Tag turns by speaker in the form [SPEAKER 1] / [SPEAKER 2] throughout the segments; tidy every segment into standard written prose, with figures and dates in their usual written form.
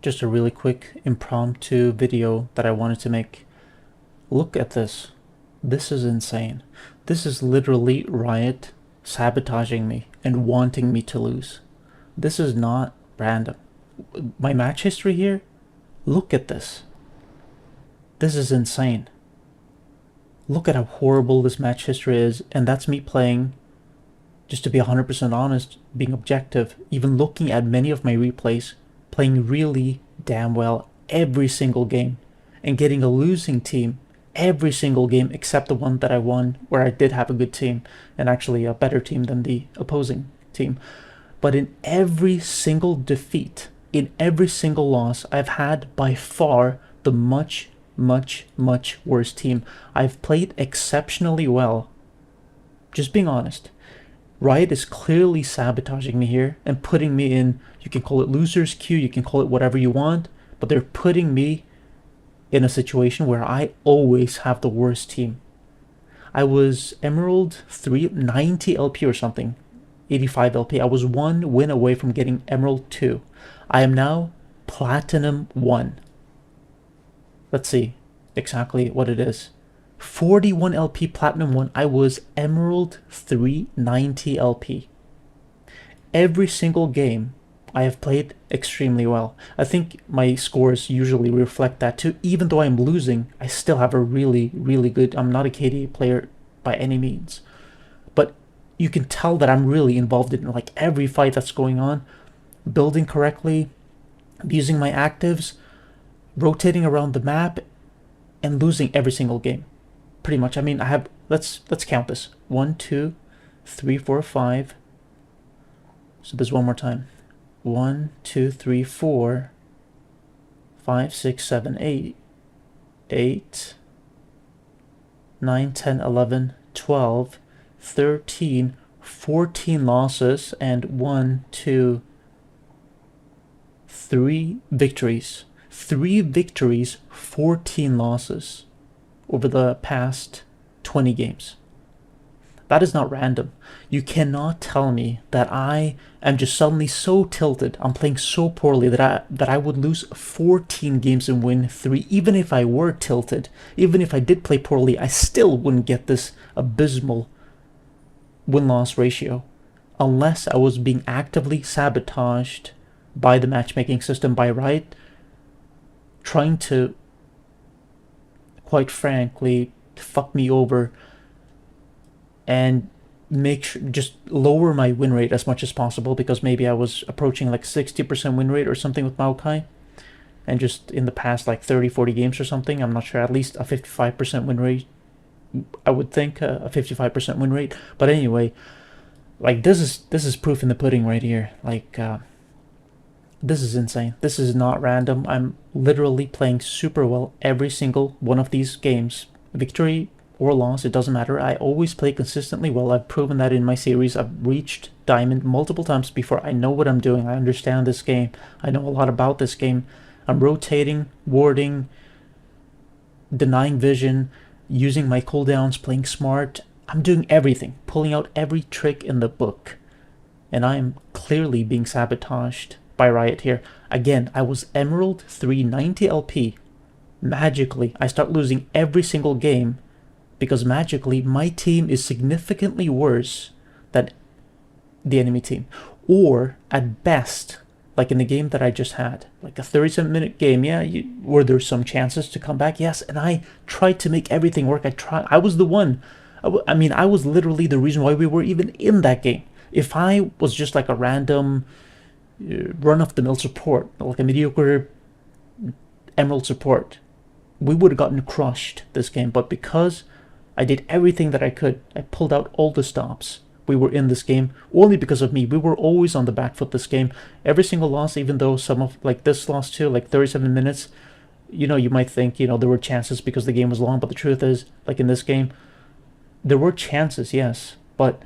[SPEAKER 1] Just a really quick impromptu video that I wanted to make. Look at this. This is insane. This is literally Riot sabotaging me and wanting me to lose. This is not random. My match history here, look at this. This is insane. Look at how horrible this match history is, and that's me playing, just to be 100% honest, being objective, even looking at many of my replays, playing really damn well every single game, and getting a losing team every single game except the one that I won, where I did have a good team, and actually a better team than the opposing team. But in every single defeat, in every single loss, I've had by far the much worse team. I've played exceptionally well. Just being honest. Riot is clearly sabotaging me here and putting me in, you can call it loser's queue, you can call it whatever you want, but they're putting me in a situation where I always have the worst team. I was Emerald 3, 90 LP or something, 85 LP. I was one win away from getting Emerald 2. I am now Platinum 1. Let's see exactly what it is. 41 LP Platinum 1. I was Emerald 3, 90 LP. Every single game I have played extremely well. I think my scores usually reflect that too. Even though I'm losing, I still have a really good, I'm not a KD player by any means, but you can tell that I'm really involved in like every fight that's going on, building correctly, using my actives, rotating around the map, and losing every single game. Pretty much. I mean, I have, let's count this. 1, 2, 3, 4, 5. So there's one more time. 1, 2, 3, 4, 5, 6, 7, 8, 8, 9, 10, 11, 12, 13, 14 losses, and 1, 2, 3 victories. 3 victories, 14 losses over the past 20 games. That is not random. You cannot tell me that I am just suddenly so tilted, I'm playing so poorly that I would lose 14 games and win 3. Even if I were tilted, even if I did play poorly, I still wouldn't get this abysmal win-loss ratio unless I was being actively sabotaged by the matchmaking system, by Riot, trying to, quite frankly, fuck me over and make sure, just lower my win rate as much as possible, because maybe I was approaching like 60% win rate or something with Maokai, and just in the past like 30-40 games or something, I'm not sure, at least a 55% win rate, I would think, a 55% win rate. But anyway, like this is proof in the pudding right here. Like this is insane. This is not random. I'm literally playing super well every single one of these games. Victory or loss, it doesn't matter. I always play consistently well. I've proven that in my series. I've reached Diamond multiple times before. I know what I'm doing. I understand this game. I know a lot about this game. I'm rotating, warding, denying vision, using my cooldowns, playing smart. I'm doing everything, pulling out every trick in the book. And I am clearly being sabotaged by Riot here. Again, I was Emerald 390 LP. Magically, I start losing every single game because magically my team is significantly worse than the enemy team. Or at best, like in the game that I just had, like a 37-minute game, yeah, were there some chances to come back? Yes, and I tried to make everything work. I was the one. I mean, I was literally the reason why we were even in that game. If I was just like a random run-of-the-mill support, like a mediocre Emerald support, we would have gotten crushed this game. But because I did everything that I could, I pulled out all the stops, we were in this game only because of me. We were always on the back foot this game. Every single loss, even though some of, like this loss too, like 37 minutes, you know, you might think, you know, there were chances because the game was long, but the truth is, like in this game, there were chances, yes, but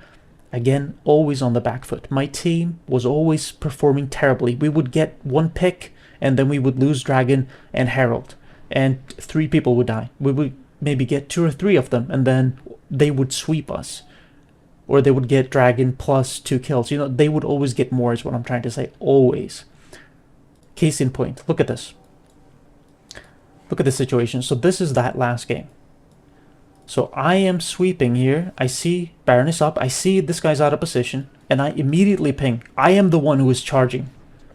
[SPEAKER 1] again, always on the back foot. My team was always performing terribly. We would get one pick, and then we would lose Dragon and Herald, and 3 people would die. We would maybe get 2 or 3 of them, and then they would sweep us. Or they would get Dragon plus 2 kills. You know, they would always get more, is what I'm trying to say. Always. Case in point, look at this. Look at the situation. So this is that last game. So I am sweeping here. I see Baron is up. I see this guy's out of position. And I immediately ping. I am the one who is charging.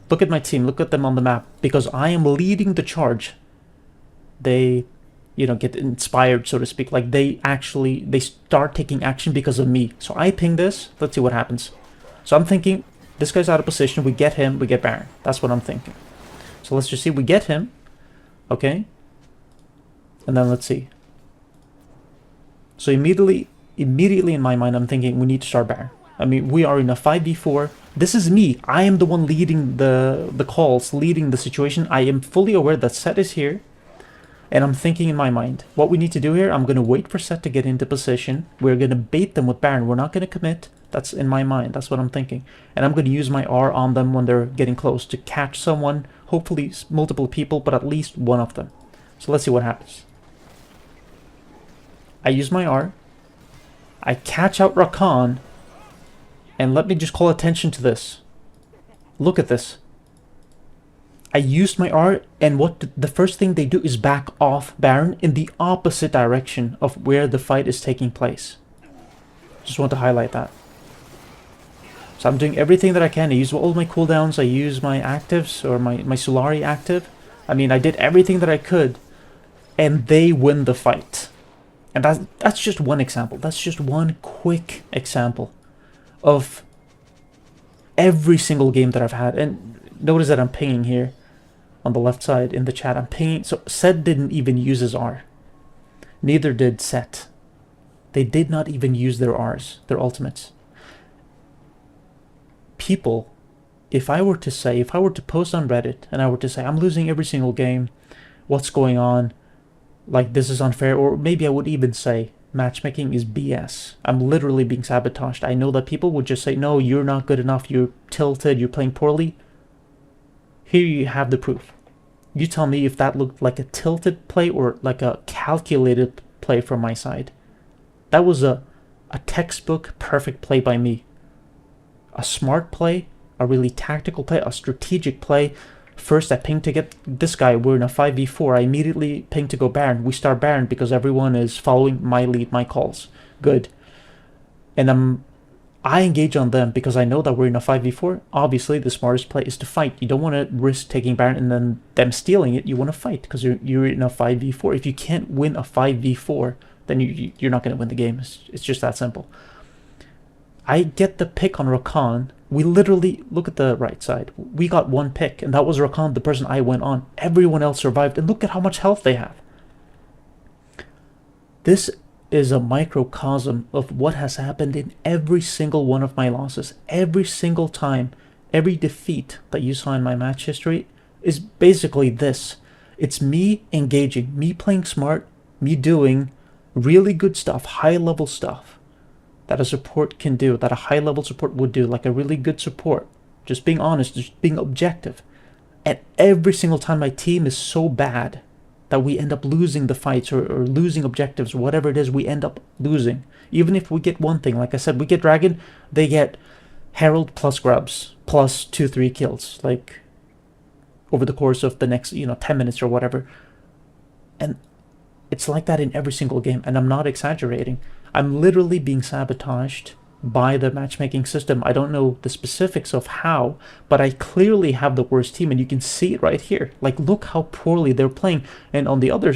[SPEAKER 1] Look at my team. Look at them on the map. Because I am leading the charge. They, you know, get inspired, so to speak. Like they start taking action because of me. So I ping this. Let's see what happens. So I'm thinking, this guy's out of position. We get him. We get Baron. That's what I'm thinking. So let's just see. We get him. Okay. And then let's see. So immediately in my mind, I'm thinking we need to start Baron. I mean, we are in a 5v4. This is me. I am the one leading the calls, leading the situation. I am fully aware that Set is here. And I'm thinking in my mind, what we need to do here, I'm going to wait for Set to get into position. We're going to bait them with Baron. We're not going to commit. That's in my mind. That's what I'm thinking. And I'm going to use my R on them when they're getting close to catch someone. Hopefully multiple people, but at least one of them. So let's see what happens. I use my R. I catch out Rakan. And let me just call attention to this. Look at this. I used my R, and what the first thing they do is back off Baron in the opposite direction of where the fight is taking place. Just want to highlight that. So I'm doing everything that I can. I use all my cooldowns. I use my actives, or my Solari active. I mean, I did everything that I could. And they win the fight. And that's just one example. That's just one quick example of every single game that I've had. And notice that I'm pinging here on the left side in the chat. I'm pinging. So Set didn't even use his R. Neither did Set. They did not even use their Rs, their ultimates. People, if I were to post on Reddit and I were to say, I'm losing every single game, what's going on? Like, this is unfair. Or maybe I would even say, matchmaking is BS. I'm literally being sabotaged. I know that people would just say, no, you're not good enough. You're tilted. You're playing poorly. Here you have the proof. You tell me if that looked like a tilted play or like a calculated play from my side. That was a textbook perfect play by me. A smart play, a really tactical play, a strategic play. First, I pinged to get this guy. We're in a 5v4. I immediately pinged to go Baron. We start Baron because everyone is following my lead, my calls. Good. And I engage on them because I know that we're in a 5v4. Obviously, the smartest play is to fight. You don't want to risk taking Baron and then them stealing it. You want to fight because you're in a 5v4. If you can't win a 5v4, then you're not going to win the game. It's just that simple. I get the pick on Rakan. We literally, look at the right side. We got one pick, and that was Rakan, the person I went on. Everyone else survived, and look at how much health they have. This is a microcosm of what has happened in every single one of my losses. Every single time, every defeat that you saw in my match history is basically this. It's me engaging, me playing smart, me doing really good stuff, high-level stuff that a support can do, that a high-level support would do, like a really good support. Just being honest, just being objective. And every single time my team is so bad that we end up losing the fights or losing objectives, whatever it is, we end up losing. Even if we get one thing, like I said, we get Dragon, they get Herald plus Grubs, plus 2-3 kills, like over the course of the next, 10 minutes or whatever. And it's like that in every single game, and I'm not exaggerating. I'm literally being sabotaged by the matchmaking system. I don't know the specifics of how, but I clearly have the worst team, and you can see it right here. Like, look how poorly they're playing. And on the other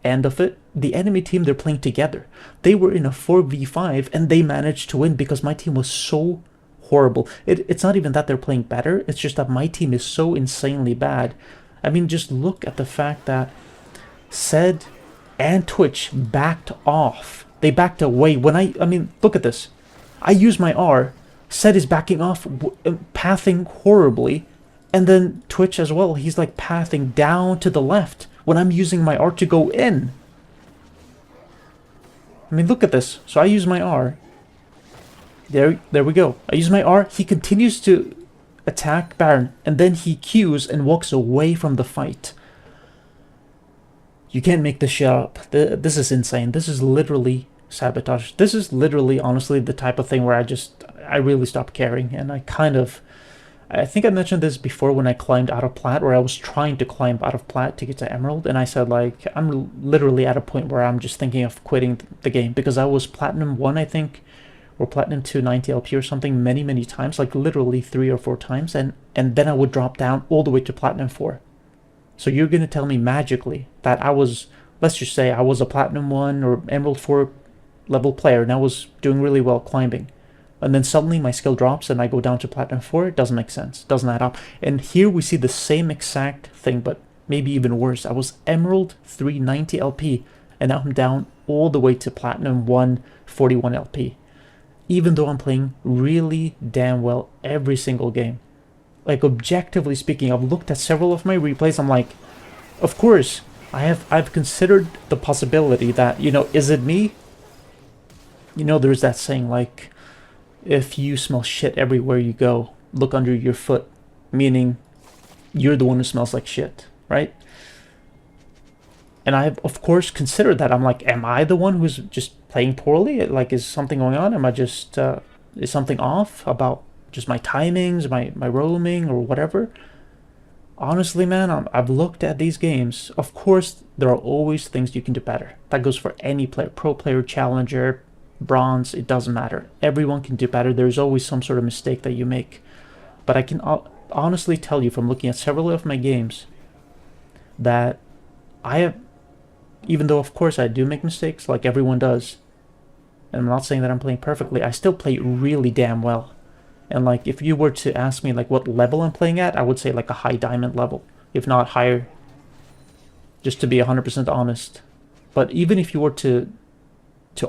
[SPEAKER 1] end of it, the enemy team, they're playing together. They were in a 4v5, and they managed to win because my team was so horrible. It's not even that they're playing better. It's just that my team is so insanely bad. I mean, just look at the fact that Zed and Twitch backed off. They backed away. I mean, look at this. I use my R. Zed is backing off, pathing horribly. And then Twitch as well. He's like pathing down to the left when I'm using my R to go in. I mean, look at this. So I use my R. There we go. I use my R. He continues to attack Baron. And then he queues and walks away from the fight. You can't make this shit up. This is insane. This is literally sabotage. This is literally, honestly, the type of thing where I really stopped caring, and I I think I mentioned this before when I climbed out of Plat, or I was trying to climb out of Plat to get to Emerald, and I said, like, I'm literally at a point where I'm just thinking of quitting the game, because I was Platinum 1, I think, or Platinum 2 90 LP or something many times, like literally 3 or 4 times, and then I would drop down all the way to Platinum 4. So you're going to tell me magically that I was, let's just say I was a Platinum 1 or Emerald 4 level player, and I was doing really well climbing, and then suddenly my skill drops and I go down to Platinum 4, it doesn't make sense. It doesn't add up. And here we see the same exact thing, but maybe even worse. I was Emerald 390 LP, and now I'm down all the way to Platinum 141 LP. Even though I'm playing really damn well every single game. Like, objectively speaking, I've looked at several of my replays, I'm like, of course, I've considered the possibility that, you know, is it me? You know, there's that saying, like, if you smell shit everywhere you go, look under your foot, meaning you're the one who smells like shit, right? And I've, of course, considered that. I'm like, am I the one who's just playing poorly? Like, is something going on? Am I just, is something off about just my timings, my roaming, or whatever? Honestly, man, I've looked at these games. Of course, there are always things you can do better. That goes for any player, pro player, challenger, bronze, it doesn't matter. Everyone can do better. There's always some sort of mistake that you make. But I can honestly tell you from looking at several of my games that I have, even though of course I do make mistakes like everyone does, and I'm not saying that I'm playing perfectly, I still play really damn well. And like, if you were to ask me like what level I'm playing at, I would say like a high diamond level, if not higher, just to be 100% honest. But even if you were to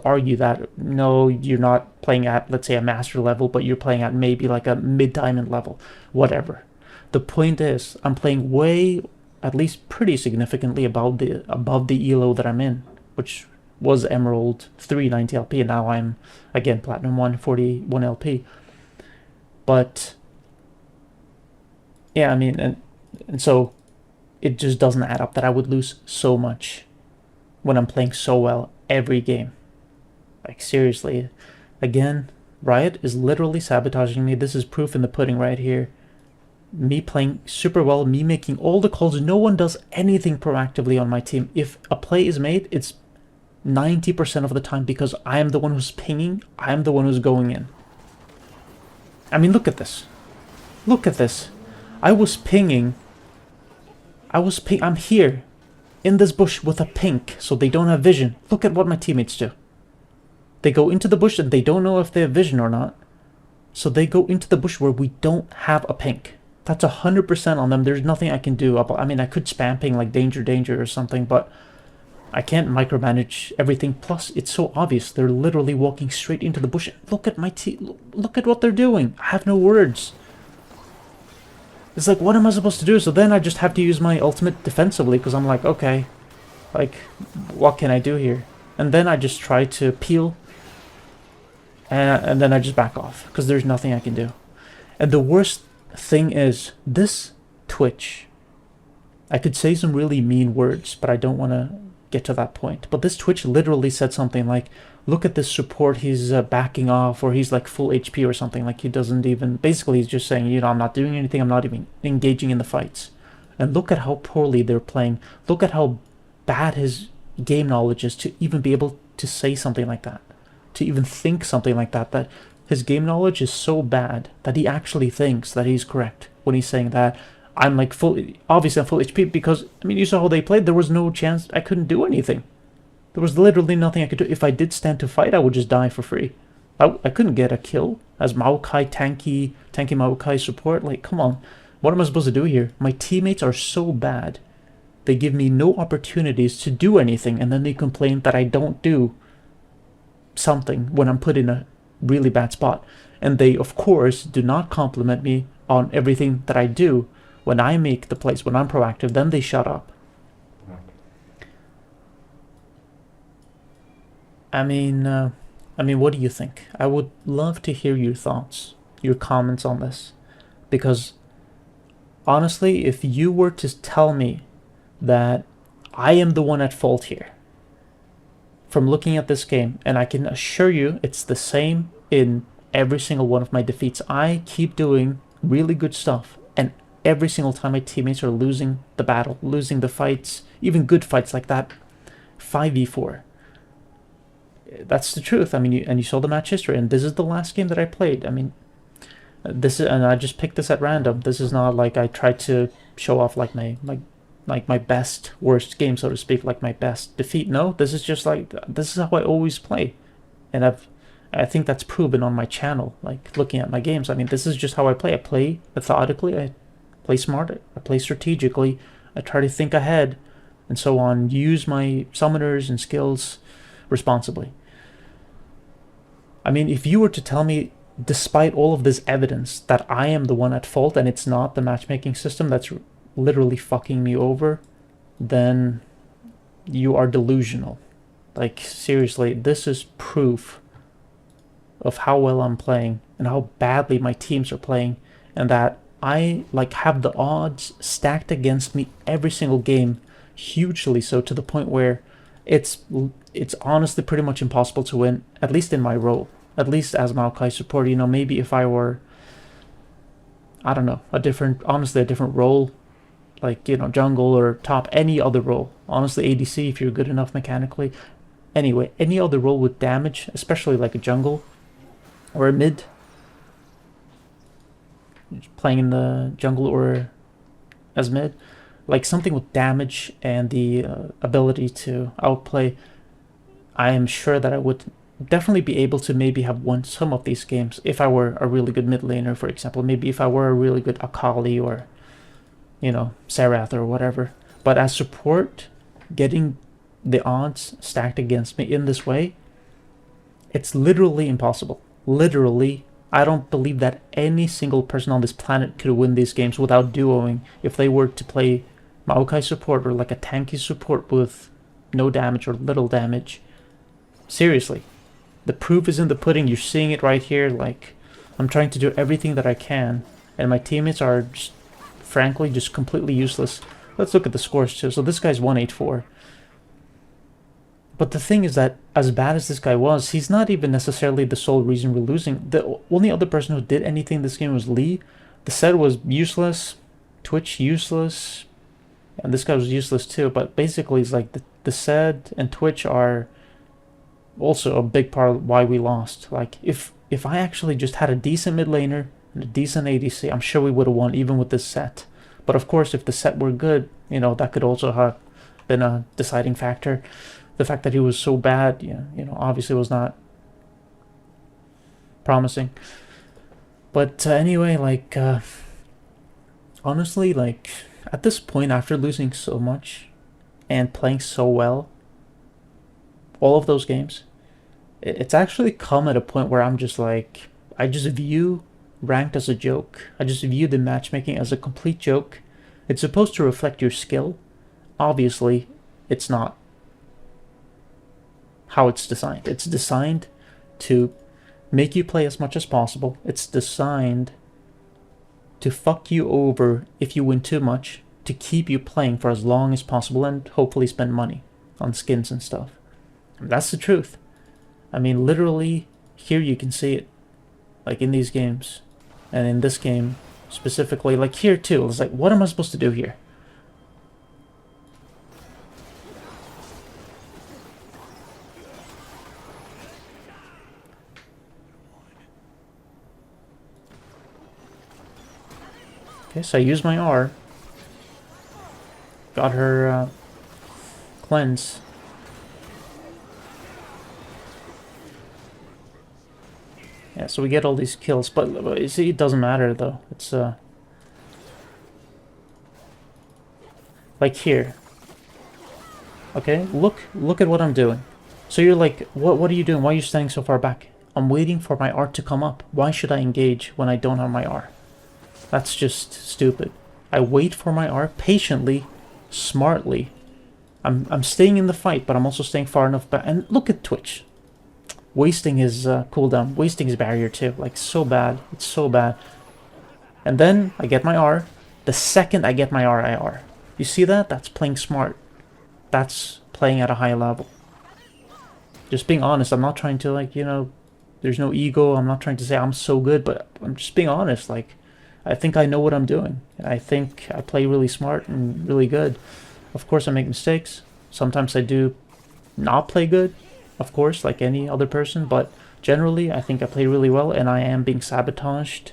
[SPEAKER 1] argue that, no, you're not playing at, let's say, a master level, but you're playing at maybe like a mid-diamond level, whatever. The point is, I'm playing way, at least pretty significantly above the elo that I'm in, which was Emerald 390 LP, and now I'm, again, Platinum 141 LP. But, yeah, I mean, and so it just doesn't add up that I would lose so much when I'm playing so well every game. Like, seriously, again, Riot is literally sabotaging me. This is proof in the pudding right here. Me playing super well, me making all the calls. No one does anything proactively on my team. If a play is made, it's 90% of the time because I am the one who's pinging. I am the one who's going in. I mean, look at this. Look at this. I was pinging. I'm here in this bush with a pink, so they don't have vision. Look at what my teammates do. They go into the bush and they don't know if they have vision or not. So they go into the bush where we don't have a pink. That's 100% on them. There's nothing I can do. I mean, I could spam ping like danger or something, but I can't micromanage everything. Plus, it's so obvious. They're literally walking straight into the bush. Look at my team. Look at what they're doing. I have no words. It's like, what am I supposed to do? So then I just have to use my ultimate defensively because I'm like, okay, like, what can I do here? And then I just try to peel. And then I just back off because there's nothing I can do. And the worst thing is this Twitch. I could say some really mean words, but I don't want to get to that point. But this Twitch literally said something like, look at this support, he's backing off, or he's like full HP or something. Like, he doesn't even, basically he's just saying, you know, I'm not doing anything, I'm not even engaging in the fights. And look at how poorly they're playing. Look at how bad his game knowledge is to even be able to say something like that. To even think something like that, that his game knowledge is so bad that he actually thinks that he's correct when he's saying that I'm like obviously I'm full HP because, I mean, you saw how they played. There was no chance, I couldn't do anything. There was literally nothing I could do. If I did stand to fight, I would just die for free. I couldn't get a kill as Maokai tanky Maokai support. Like, come on, what am I supposed to do here? My teammates are so bad. They give me no opportunities to do anything, and then they complain that I don't do something when I'm put in a really bad spot. And they, of course, do not compliment me on everything that I do when I make the plays, when I'm proactive. Then they shut up. I mean, what do you think? I would love to hear your thoughts, your comments on this. Because, honestly, if you were to tell me that I am the one at fault here, from looking at this game, and I can assure you it's the same in every single one of my defeats. I keep doing really good stuff, and every single time my teammates are losing the battle, losing the fights, even good fights like that 5v4. That's the truth. I mean, you saw the match history, and this is the last game that I played. I mean, this is, and I just picked this at random. This is not like I tried to show off like my best worst game, so to speak, like my best defeat. No, this is just like, this is how I always play, and I think that's proven on my channel. Like, looking at my games, I mean, this is just how I play. I play methodically. I play smart. I play strategically. I try to think ahead, and so on. Use my summoners and skills responsibly. I mean, if you were to tell me, despite all of this evidence, that I am the one at fault and it's not the matchmaking system that's literally fucking me over, then you are delusional. Like, seriously, this is proof of how well I'm playing and how badly my teams are playing, and that I like have the odds stacked against me every single game, hugely so, to the point where it's honestly pretty much impossible to win, at least in my role, at least as Maokai support. You know, maybe if I were, I don't know, honestly a different role, like, you know, jungle or top, any other role, honestly ADC if you're good enough mechanically, anyway, any other role with damage, especially like a jungle or a mid, playing in the jungle or as mid, like something with damage and the ability to outplay, I am sure that I would definitely be able to maybe have won some of these games if I were a really good mid laner, for example. Maybe if I were a really good Akali or, you know, Serath or whatever. But as support, getting the odds stacked against me in this way, it's literally impossible. Literally, I don't believe that any single person on this planet could win these games without duoing if they were to play Maokai support or like a tanky support with no damage or little damage. Seriously, the proof is in the pudding. You're seeing it right here. Like, I'm trying to do everything that I can, and my teammates are just, frankly, just completely useless. Let's look at the scores too. So this guy's 184. But the thing is that, as bad as this guy was, he's not even necessarily the sole reason we're losing. The only other person who did anything this game was Lee. The set was useless, Twitch useless, and this guy was useless too. But basically, it's like the set and Twitch are also a big part of why we lost. Like, if I actually just had a decent mid laner and a decent ADC, I'm sure we would have won even with this set. But of course, if the set were good, you know, that could also have been a deciding factor. The fact that he was so bad, you know, obviously was not promising. But anyway, like, honestly, like, at this point, after losing so much and playing so well, all of those games, it's actually come at a point where I'm just like, I just view ranked as a joke. I just view the matchmaking as a complete joke. It's supposed to reflect your skill. Obviously, it's not how it's designed. It's designed to make you play as much as possible. It's designed to fuck you over if you win too much, to keep you playing for as long as possible, and hopefully spend money on skins and stuff. And that's the truth. I mean, literally, here you can see it, like in these games, and in this game specifically, like here too. It's like, what am I supposed to do here? Okay, so I used my R. Got her cleanse. Yeah, so we get all these kills, but you see, it doesn't matter though. It's like here. Okay, look at what I'm doing. So you're like, what are you doing? Why are you standing so far back? I'm waiting for my R to come up. Why should I engage when I don't have my R? That's just stupid. I wait for my R patiently, smartly. I'm staying in the fight, but I'm also staying far enough back. And look at Twitch. Wasting his cooldown, wasting his barrier too. Like, so bad. It's so bad. And then I get my R. The second I get my R, I R. You see that? That's playing smart. That's playing at a high level. Just being honest. I'm not trying to, like, you know, there's no ego. I'm not trying to say I'm so good, but I'm just being honest. Like, I think I know what I'm doing. I think I play really smart and really good. Of course, I make mistakes. Sometimes I do not play good, of course, like any other person, but generally, I think I play really well, and I am being sabotaged.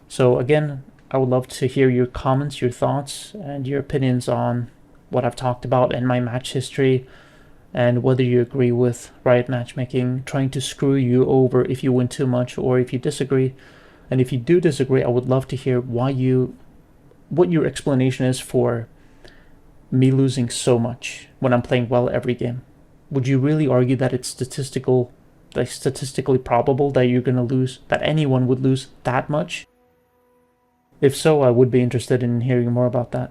[SPEAKER 1] So again, I would love to hear your comments, your thoughts, and your opinions on what I've talked about in my match history, and whether you agree with Riot Matchmaking trying to screw you over if you win too much, or if you disagree. And if you do disagree, I would love to hear what your explanation is for me losing so much when I'm playing well every game. Would you really argue that it's statistically probable that you're gonna lose, that anyone would lose that much? If so, I would be interested in hearing more about that.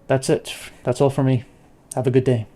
[SPEAKER 1] That's it. That's all for me. Have a good day.